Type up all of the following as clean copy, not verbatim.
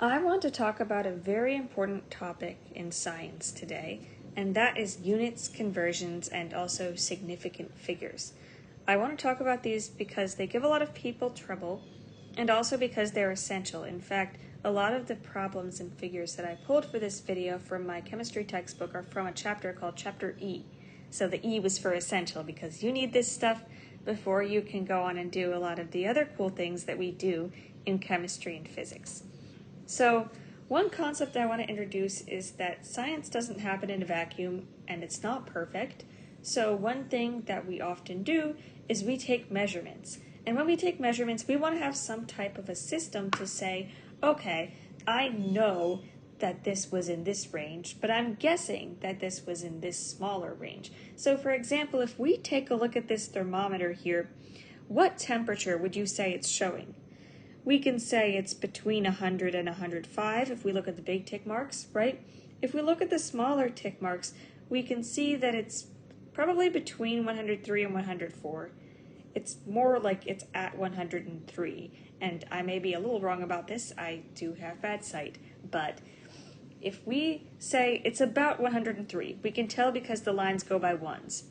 I want to talk about a very important topic in science today, and that is units, conversions, and also significant figures. I want to talk about these because they give a lot of people trouble, and also because they're essential. In fact, a lot of the problems and figures that I pulled for this video from my chemistry textbook are from a chapter called Chapter E. So the E was for essential because you need this stuff before you can go on and do a lot of the other cool things that we do in chemistry and physics. So one concept I want to introduce is that science doesn't happen in a vacuum and it's not perfect. So one thing that we often do is we take measurements. And when we take measurements, we want to have some type of a system to say, okay, I know that this was in this range, but I'm guessing that this was in this smaller range. So for example, if we take a look at this thermometer here, what temperature would you say it's showing? We can say it's between 100 and 105 if we look at the big tick marks, right? If we look at the smaller tick marks, we can see that it's probably between 103 and 104. It's more like it's at 103, and I may be a little wrong about this. I do have bad sight, but if we say it's about 103, we can tell because the lines go by ones.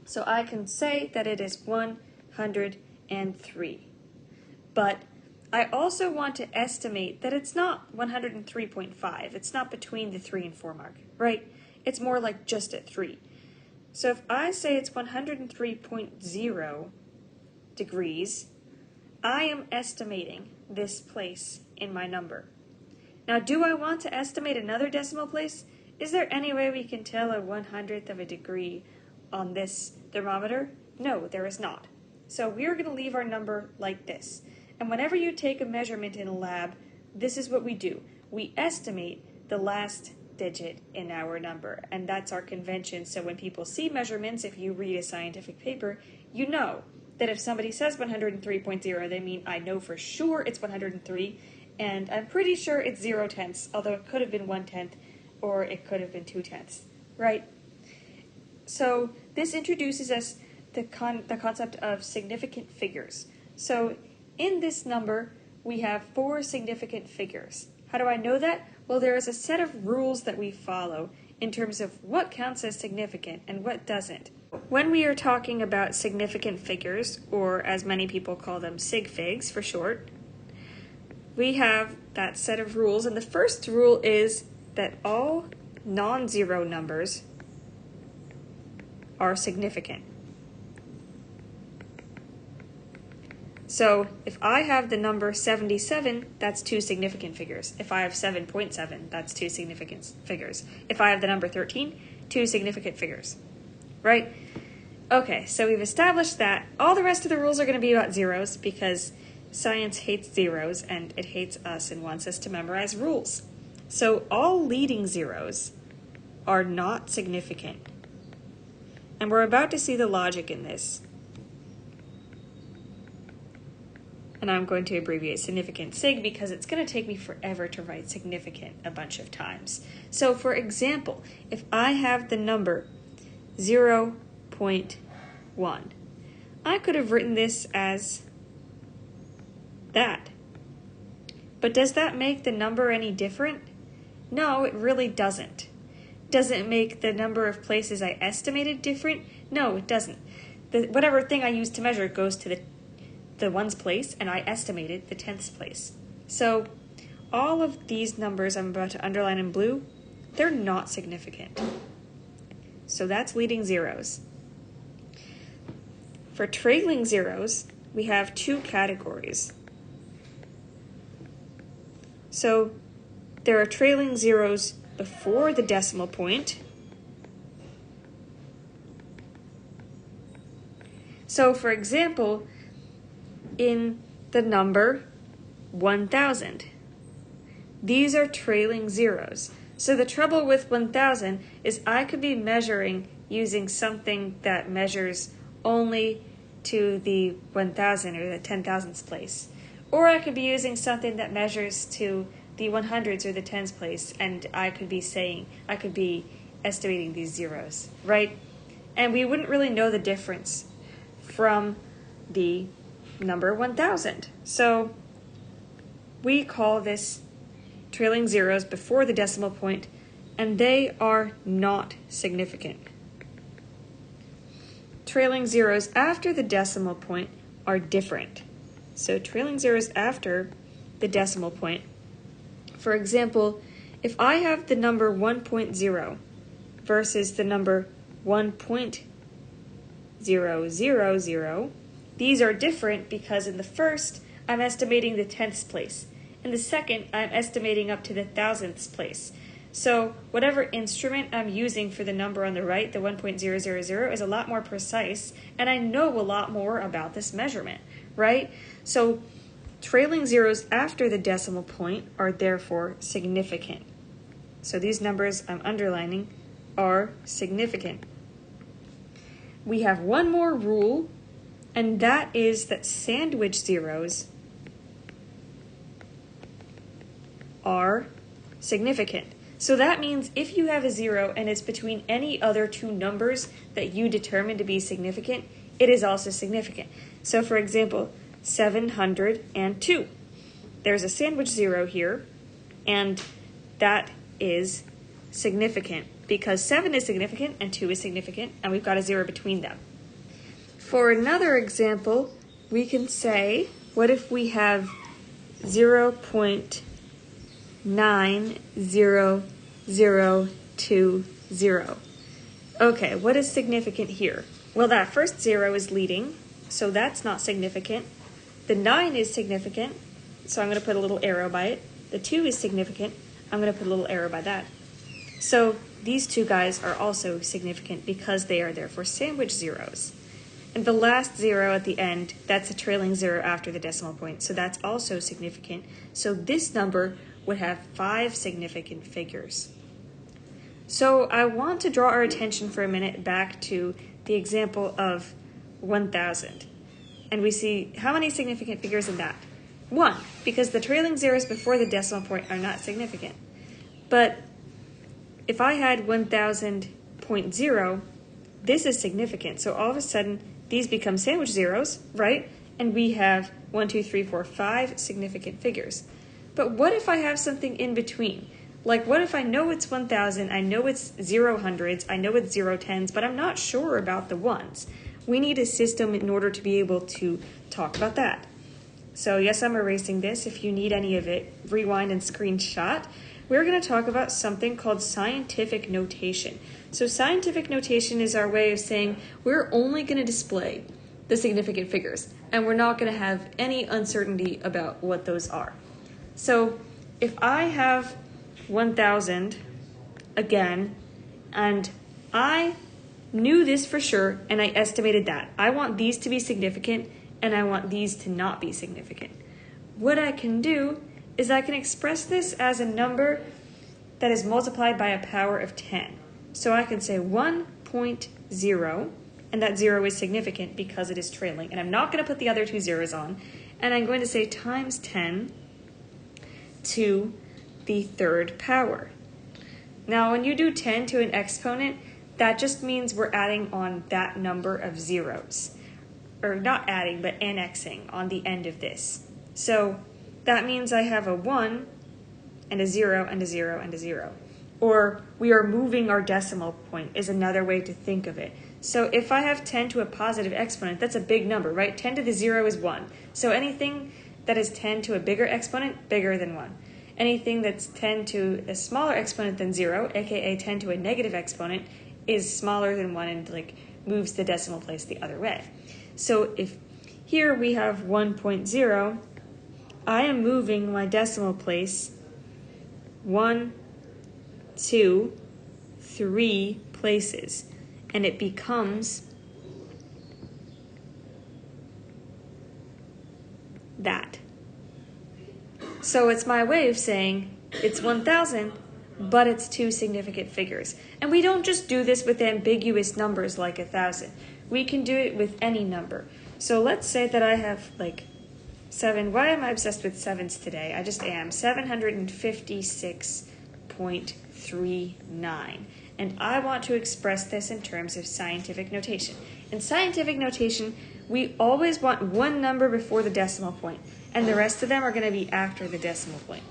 So I can say that it is 103. But I also want to estimate that it's not 103.5. It's not between the 3 and 4 mark, right? It's more like just at 3. So if I say it's 103.0 degrees, I am estimating this place in my number. Now, do I want to estimate another decimal place? Is there any way we can tell a 100th of a degree on this thermometer? No, there is not. So we're going to leave our number like this. And whenever you take a measurement in a lab, this is what we do. We estimate the last digit in our number, and that's our convention. So when people see measurements, if you read a scientific paper, you know that if somebody says 103.0, they mean I know for sure it's 103, and I'm pretty sure it's 0/10, although it could have been 1/10 or it could have been 2/10, right? So this introduces us the concept of significant figures. So in this number, we have 4 significant figures. How do I know that? Well, there is a set of rules that we follow in terms of what counts as significant and what doesn't. When we are talking about significant figures, or as many people call them, sig figs for short, we have that set of rules, and the first rule is that all non-zero numbers are significant. So if I have the number 77, that's 2 significant figures. If I have 7.7, that's 2 significant figures. If I have the number 13, 2 significant figures, right? Okay, so we've established that. All the rest of the rules are going to be about zeros because science hates zeros and it hates us and wants us to memorize rules. So all leading zeros are not significant. And we're about to see the logic in this. And I'm going to abbreviate significant sig because it's going to take me forever to write significant a bunch of times. So for example, if I have the number 0.1, I could have written this as that. But does that make the number any different? No, it really doesn't. Does it make the number of places I estimated different? No, it doesn't. Whatever thing I use to measure goes to the ones place, and I estimated the 10th place. So all of these numbers I'm about to underline in blue, they're not significant. So that's leading zeros. For trailing zeros, we have 2 categories. So there are trailing zeros before the decimal point. So for example, in the number 1000, these are trailing zeros. So the trouble with 1000 is I could be measuring using something that measures only to the 1000 or the 10,000th place. Or I could be using something that measures to the 100s or the 10s place, and I could be estimating these zeros, right? And we wouldn't really know the difference from the number 1000. So we call this trailing zeros before the decimal point, and they are not significant. Trailing zeros after the decimal point are different. So trailing zeros after the decimal point, for example, if I have the number 1.0 versus the number 1.000, these are different because in the first, I'm estimating the tenths place. In the second, I'm estimating up to the thousandths place. So whatever instrument I'm using for the number on the right, the 1.000, is a lot more precise, and I know a lot more about this measurement, right? So trailing zeros after the decimal point are therefore significant. So these numbers I'm underlining are significant. We have one more rule, and that is that sandwich zeros are significant. So that means if you have a zero and it's between any other two numbers that you determine to be significant, it is also significant. So for example, 702. There's a sandwich zero here, and that is significant because 7 is significant and 2 is significant, and we've got a zero between them. For another example, we can say, what if we have 0.90020? Okay, what is significant here? Well, that first zero is leading, so that's not significant. The 9 is significant, so I'm going to put a little arrow by it. The 2 is significant, I'm going to put a little arrow by that. So these two guys are also significant because they are therefore sandwich zeros. And the last zero at the end, that's a trailing zero after the decimal point, so that's also significant. So this number would have 5 significant figures. So I want to draw our attention for a minute back to the example of 1,000. And we see how many significant figures in that? 1, because the trailing zeros before the decimal point are not significant. But if I had 1,000.0, this is significant. So all of a sudden, these become sandwich zeros, right? And we have 1, 2, 3, 4, 5 significant figures. But what if I have something in between? Like, what if I know it's 1,000, I know it's 0 hundreds, I know it's 0 tens, but I'm not sure about the ones? We need a system in order to be able to talk about that. So yes, I'm erasing this. If you need any of it, rewind and screenshot. We're going to talk about something called scientific notation. So scientific notation is our way of saying we're only going to display the significant figures, and we're not going to have any uncertainty about what those are. So if I have 1,000 again, and I knew this for sure, and I estimated that. I want these to be significant, and I want these to not be significant. What I can do is I can express this as a number that is multiplied by a power of 10. So I can say 1.0, and that 0 is significant because it is trailing. And I'm not going to put the other two zeros on. And I'm going to say times 10 to the third power. Now, when you do 10 to an exponent, that just means we're adding on that number of zeros. Or not adding, but annexing on the end of this. So that means I have a 1 and a 0 and a 0 and a 0. Or we are moving our decimal point is another way to think of it. So if I have 10 to a positive exponent, that's a big number, right? 10 to the 0 is 1. So anything that is 10 to a bigger exponent, bigger than 1. Anything that's 10 to a smaller exponent than 0, aka 10 to a negative exponent, is smaller than 1 and moves the decimal place the other way. So if here we have 1.0, I am moving my decimal place 1, 2, 3 places, and it becomes that. So it's my way of saying it's 1,000, but it's two significant figures. And we don't just do this with ambiguous numbers like 1,000. We can do it with any number. So let's say that I have 7. Why am I obsessed with sevens today? I just am. 756.39. And I want to express this in terms of scientific notation. In scientific notation, we always want one number before the decimal point, and the rest of them are going to be after the decimal point.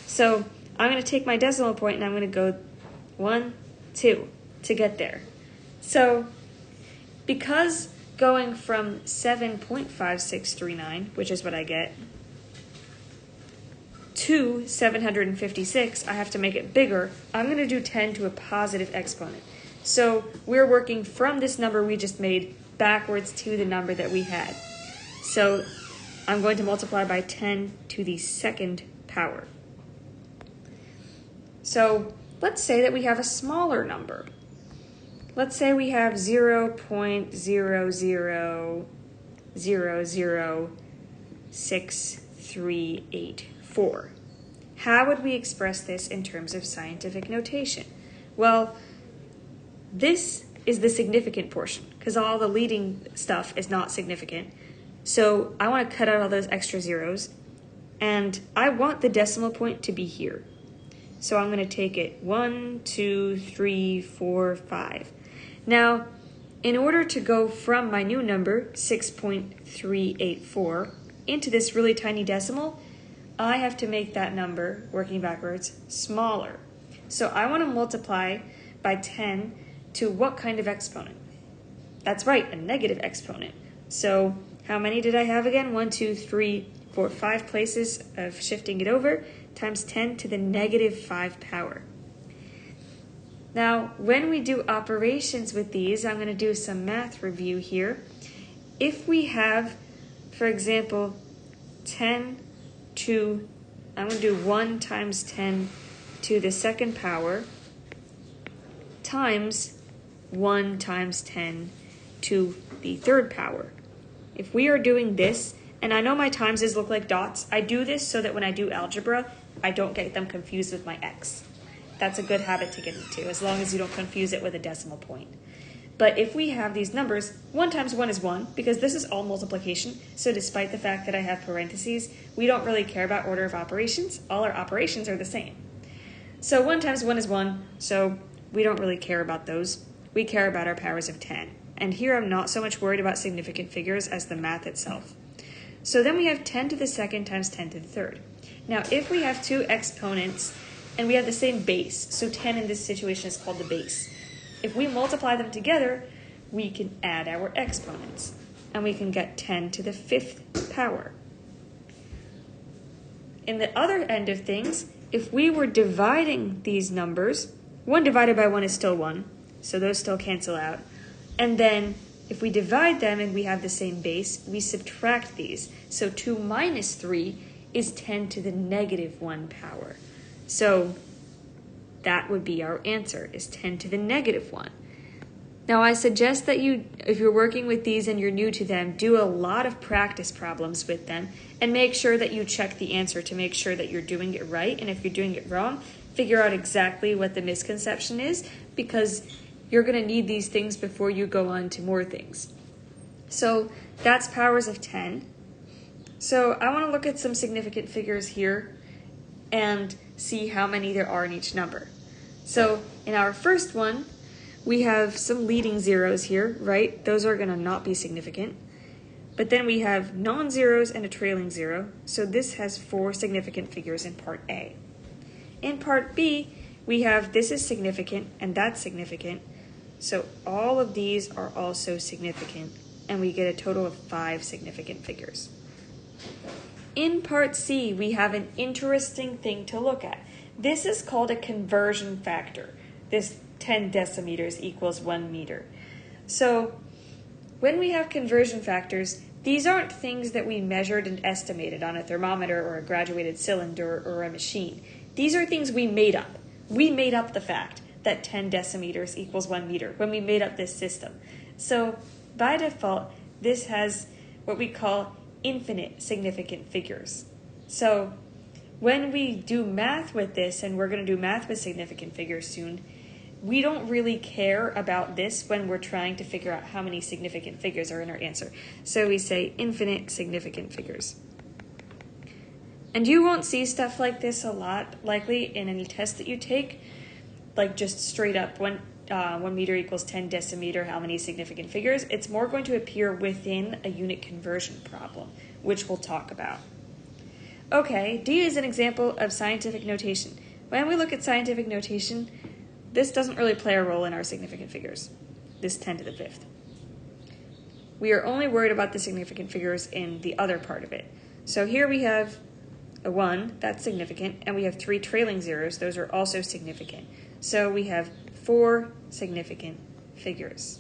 So I'm going to take my decimal point and I'm going to go 1, 2 to get there. So because going from 7.5639, which is what I get, to 756, I have to make it bigger. I'm going to do 10 to a positive exponent. So we're working from this number we just made backwards to the number that we had. So I'm going to multiply by 10 to the second power. So let's say that we have a smaller number. Let's say we have 0.000006384. How would we express this in terms of scientific notation? Well, this is the significant portion because all the leading stuff is not significant. So I want to cut out all those extra zeros, and I want the decimal point to be here. So I'm going to take it 1, 2, 3, 4, 5. Now, in order to go from my new number, 6.384, into this really tiny decimal, I have to make that number, working backwards, smaller. So I want to multiply by 10 to what kind of exponent? That's right, a negative exponent. So how many did I have again? 1, 2, 3, 4, 5 places of shifting it over, times 10 to the negative 5 power. Now, when we do operations with these, I'm going to do some math review here. If we have, for example, 10 to, I'm going to do 1 times 10 to the second power times 1 times 10 to the third power. If we are doing this, and I know my timeses look like dots, I do this so that when I do algebra, I don't get them confused with my x. That's a good habit to get into, as long as you don't confuse it with a decimal point. But if we have these numbers, 1 times 1 is 1, because this is all multiplication, so despite the fact that I have parentheses, we don't really care about order of operations. All our operations are the same. So 1 times 1 is 1, so we don't really care about those. We care about our powers of 10. And here I'm not so much worried about significant figures as the math itself. So then we have 10 to the second times 10 to the third. Now, if we have two exponents and we have the same base, so 10 in this situation is called the base. If we multiply them together, we can add our exponents, and we can get 10 to the fifth power. In the other end of things, if we were dividing these numbers, 1 divided by 1 is still 1, so those still cancel out. And then if we divide them and we have the same base, we subtract these. So 2 minus 3 is 10 to the negative 1 power. So that would be our answer, is 10 to the negative 1. Now I suggest that you, if you're working with these and you're new to them, do a lot of practice problems with them and make sure that you check the answer to make sure that you're doing it right. And if you're doing it wrong, figure out exactly what the misconception is, because you're going to need these things before you go on to more things. So that's powers of 10. So I want to look at some significant figures here and see how many there are in each number. So in our first one, we have some leading zeros here, right? Those are going to not be significant. But then we have non-zeros and a trailing zero. So this has 4 significant figures in part A. In part B, we have this is significant and that's significant. So all of these are also significant, and we get a total of 5 significant figures. In part C, we have an interesting thing to look at. This is called a conversion factor. This 10 decimeters equals 1 meter. So when we have conversion factors, these aren't things that we measured and estimated on a thermometer or a graduated cylinder or a machine. These are things we made up. We made up the fact that 10 decimeters equals 1 meter when we made up this system. So by default, this has what we call infinite significant figures. So when we do math with this, and we're going to do math with significant figures soon, we don't really care about this when we're trying to figure out how many significant figures are in our answer. So we say infinite significant figures. And you won't see stuff like this a lot, likely, in any test that you take, like just straight up 1 meter equals 10 decimeter, how many significant figures. It's more going to appear within a unit conversion problem, which we'll talk about. Okay, D is an example of scientific notation. when we look at scientific notation, this doesn't really play a role in our significant figures, this 10 to the 5th. We are only worried about the significant figures in the other part of it. So here we have a 1, that's significant, and we have 3 trailing zeros, those are also significant. So we have 4 significant figures.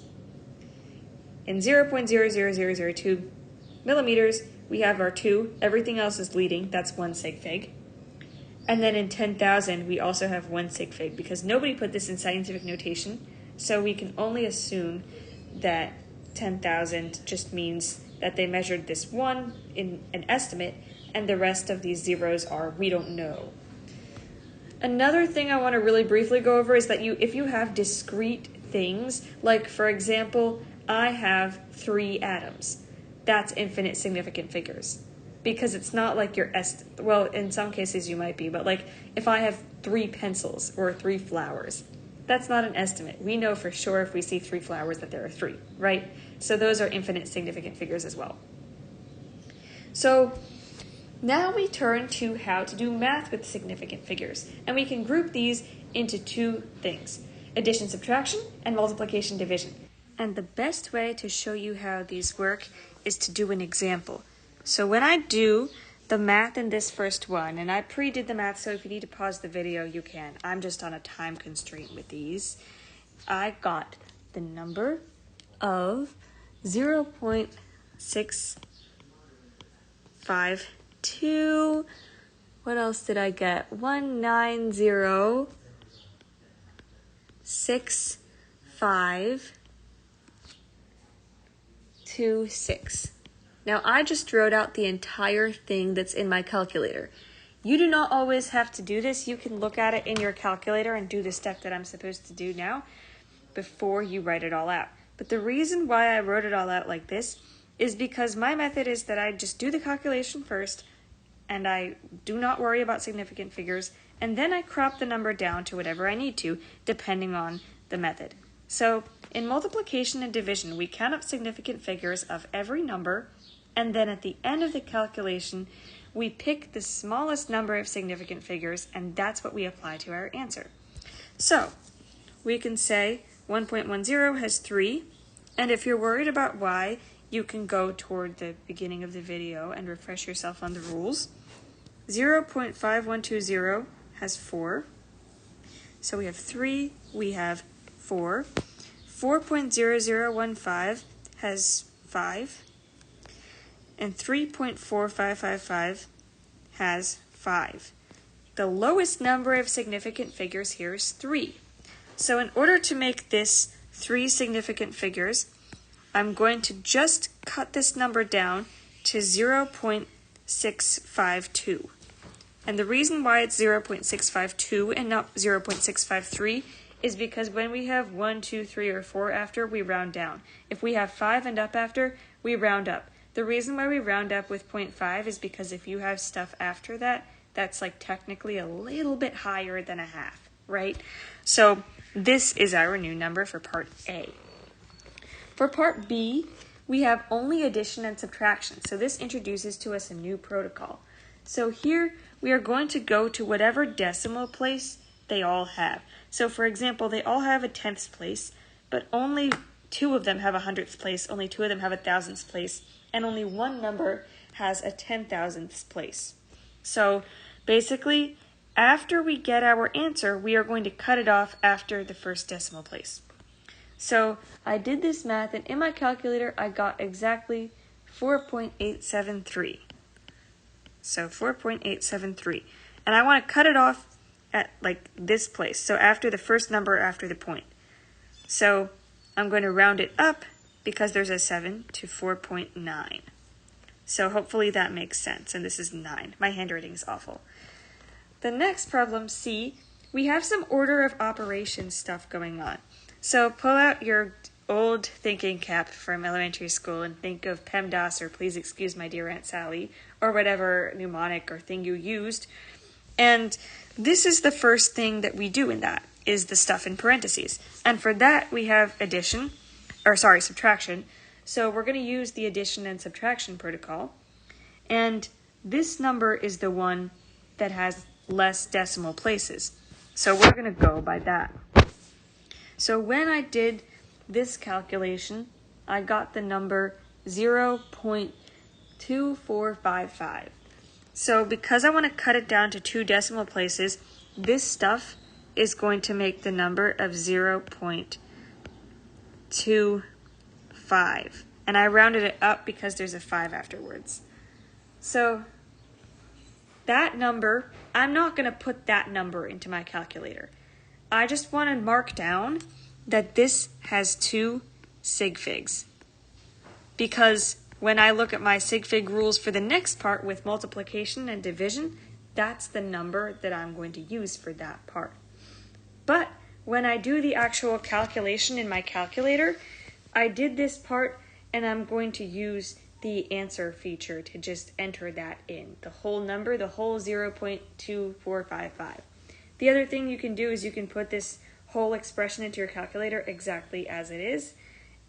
In 0.00002 millimeters, we have our 2, everything else is leading, that's 1 sig fig. And then in 10,000, we also have 1 sig fig, because nobody put this in scientific notation, so we can only assume that 10,000 just means that they measured this 1 in an estimate, and the rest of these zeros are we don't know. Another thing I want to really briefly go over is that if you have discrete things, like for example, I have 3 atoms, that's infinite significant figures. Because it's not like your well, in some cases you might be, but like if I have 3 pencils or 3 flowers, that's not an estimate. We know for sure if we see 3 flowers that there are 3, right? So those are infinite significant figures as well. So now we turn to how to do math with significant figures, and we can group these into 2 things: addition, subtraction, and multiplication, division. And the best way to show you how these work is to do an example. So when I do the math in this first one, and I pre-did the math, so if you need to pause the video, you can. I'm just on a time constraint with these. I got the number of 0.652. What else did I get? 1906526. Now I just wrote out the entire thing that's in my calculator. You do not always have to do this. You can look at it in your calculator and do the step that I'm supposed to do now before you write it all out. But the reason why I wrote it all out like this is because my method is that I just do the calculation first, and I do not worry about significant figures, and then I crop the number down to whatever I need to, depending on the method. So in multiplication and division, we count up significant figures of every number, and then at the end of the calculation, we pick the smallest number of significant figures, and that's what we apply to our answer. So we can say 1.10 has 3, and if you're worried about why, you can go toward the beginning of the video and refresh yourself on the rules. 0.5120 has 4, so we have 3, we have 4. 4.0015 has 5, and 3.4555 has 5. The lowest number of significant figures here is 3. So in order to make this 3 significant figures, I'm going to just cut this number down to 0.652. And the reason why it's 0.652 and not 0.653 is because when we have 1, 2, 3, or 4 after, we round down. If we have 5 and up after, we round up. The reason why we round up with 0.5 is because if you have stuff after that, that's like technically a little bit higher than a half, right? So this is our new number for part A. For part B, we have only addition and subtraction. So this introduces to us a new protocol. So here we are going to go to whatever decimal place they all have. So for example, they all have a 10th place, but only 2 of them have a 100th place, only 2 of them have a 1000th place, and only 1 number has a 10,000th place. So basically, after we get our answer, we are going to cut it off after the first decimal place. So I did this math, and in my calculator, I got exactly 4.873. So 4.873. And I want to cut it off at like this place. So after the first number after the point. So I'm going to round it up because there's a 7 to 4.9. So hopefully that makes sense. And this is 9. My handwriting is awful. The next problem, C, we have some order of operations stuff going on. So pull out your old thinking cap from elementary school and think of PEMDAS or Please Excuse My Dear Aunt Sally or whatever mnemonic or thing you used. And this is the first thing that we do in that, is the stuff in parentheses. And for that we have subtraction. So we're going to use the addition and subtraction protocol. And this number is the one that has less decimal places. So we're going to go by that. So when I did this calculation, I got the number 0.2455. So because I want to cut it down to 2 decimal places, this stuff is going to make the number of 0.25. And I rounded it up because there's a 5 afterwards. So that number, I'm not going to put that number into my calculator. I just want to mark down that this has 2 sig figs. Because when I look at my sig fig rules for the next part with multiplication and division, that's the number that I'm going to use for that part. But when I do the actual calculation in my calculator, I did this part and I'm going to use the answer feature to just enter that in. The whole number, the whole 0.2455. The other thing you can do is you can put this whole expression into your calculator exactly as it is,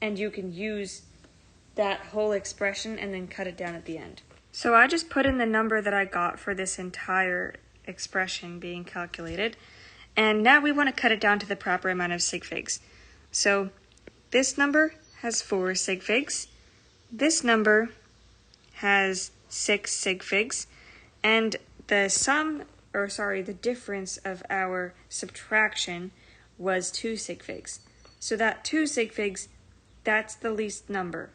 and you can use that whole expression and then cut it down at the end. So I just put in the number that I got for this entire expression being calculated, and now we want to cut it down to the proper amount of sig figs. So this number has 4 sig figs, this number has 6 sig figs, and the difference of our subtraction was 2 sig figs. So that 2 sig figs, that's the least number.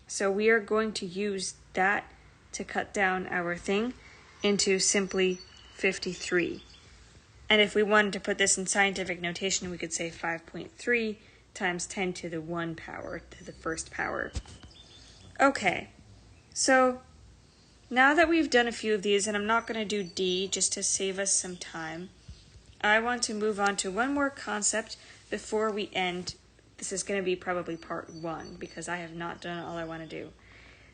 So we are going to use that to cut down our thing into simply 53. And if we wanted to put this in scientific notation, we could say 5.3 times 10 to the 1 power, to the first power. Okay, so now that we've done a few of these, and I'm not going to do D just to save us some time, I want to move on to one more concept before we end. This is going to be probably part 1 because I have not done all I want to do.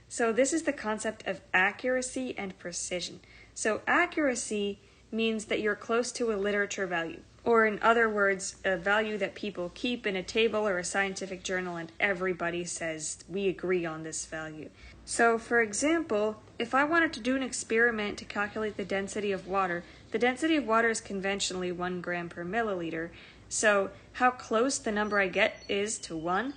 So this is the concept of accuracy and precision. So accuracy means that you're close to a literature value, or in other words, a value that people keep in a table or a scientific journal and everybody says, we agree on this value. So for example, if I wanted to do an experiment to calculate the density of water, the density of water is conventionally 1 gram per milliliter. So how close the number I get is to 1,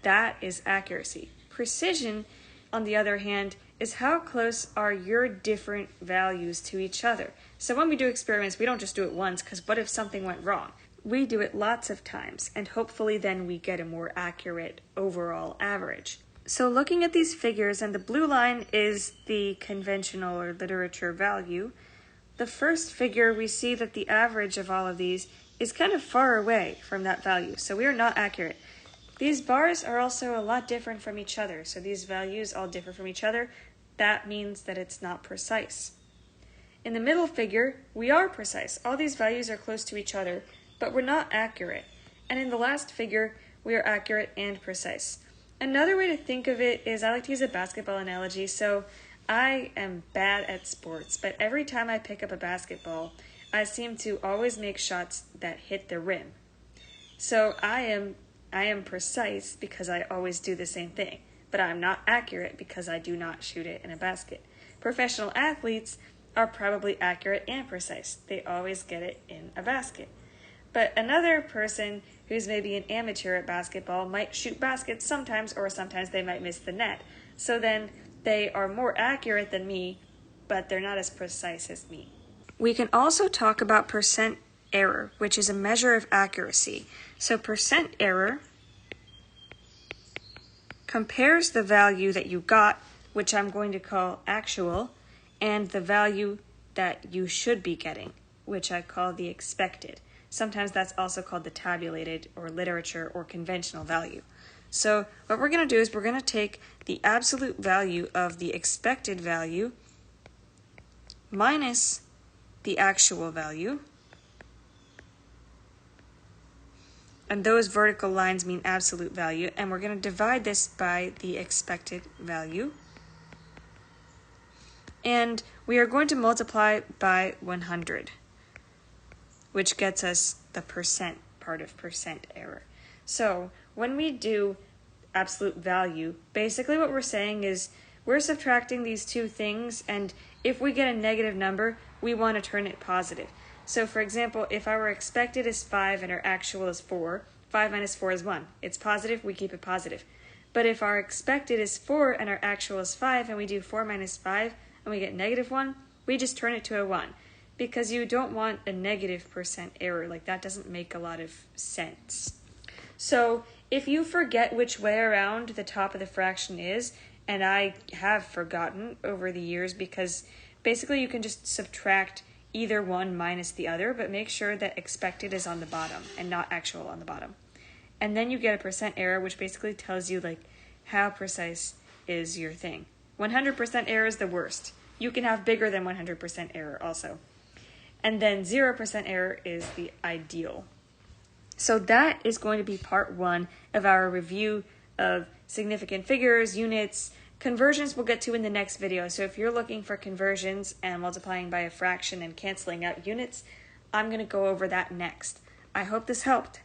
that is accuracy. Precision, on the other hand, is how close are your different values to each other. So when we do experiments, we don't just do it once, because what if something went wrong? We do it lots of times, and hopefully then we get a more accurate overall average. So looking at these figures, and the blue line is the conventional or literature value, the first figure we see that the average of all of these is kind of far away from that value, so we are not accurate. These bars are also a lot different from each other, so these values all differ from each other. That means that it's not precise. In the middle figure, we are precise. All these values are close to each other, but we're not accurate. And in the last figure, we are accurate and precise. Another way to think of it is I like to use a basketball analogy. So I am bad at sports, but every time I pick up a basketball, I seem to always make shots that hit the rim. So I am precise because I always do the same thing, but I'm not accurate because I do not shoot it in a basket. Professional athletes are probably accurate and precise. They always get it in a basket. But another person who's maybe an amateur at basketball might shoot baskets sometimes, or sometimes they might miss the net. So then they are more accurate than me, but they're not as precise as me. We can also talk about percent error, which is a measure of accuracy. So percent error compares the value that you got, which I'm going to call actual, and the value that you should be getting, which I call the expected. Sometimes that's also called the tabulated or literature or conventional value. So what we're going to do is we're going to take the absolute value of the expected value minus the actual value, and those vertical lines mean absolute value, and we're going to divide this by the expected value. And we are going to multiply by 100, which gets us the percent part of percent error. So when we do absolute value, basically what we're saying is we're subtracting these two things, and if we get a negative number, we want to turn it positive. So for example, if our expected is 5 and our actual is 4, 5 minus 4 is 1. It's positive, we keep it positive. But if our expected is 4 and our actual is 5 and we do 4 minus 5 and we get negative 1, we just turn it to a 1. Because you don't want a negative % error. Like, that doesn't make a lot of sense. So if you forget which way around the top of the fraction is, and I have forgotten over the years, because basically you can just subtract either one minus the other, but make sure that expected is on the bottom and not actual on the bottom. And then you get a % error, which basically tells you like how precise is your thing. 100% error is the worst. You can have bigger than 100% error also. And then 0% error is the ideal. So that is going to be part 1 of our review of significant figures, units. Conversions we'll get to in the next video. So if you're looking for conversions and multiplying by a fraction and canceling out units, I'm going to go over that next. I hope this helped.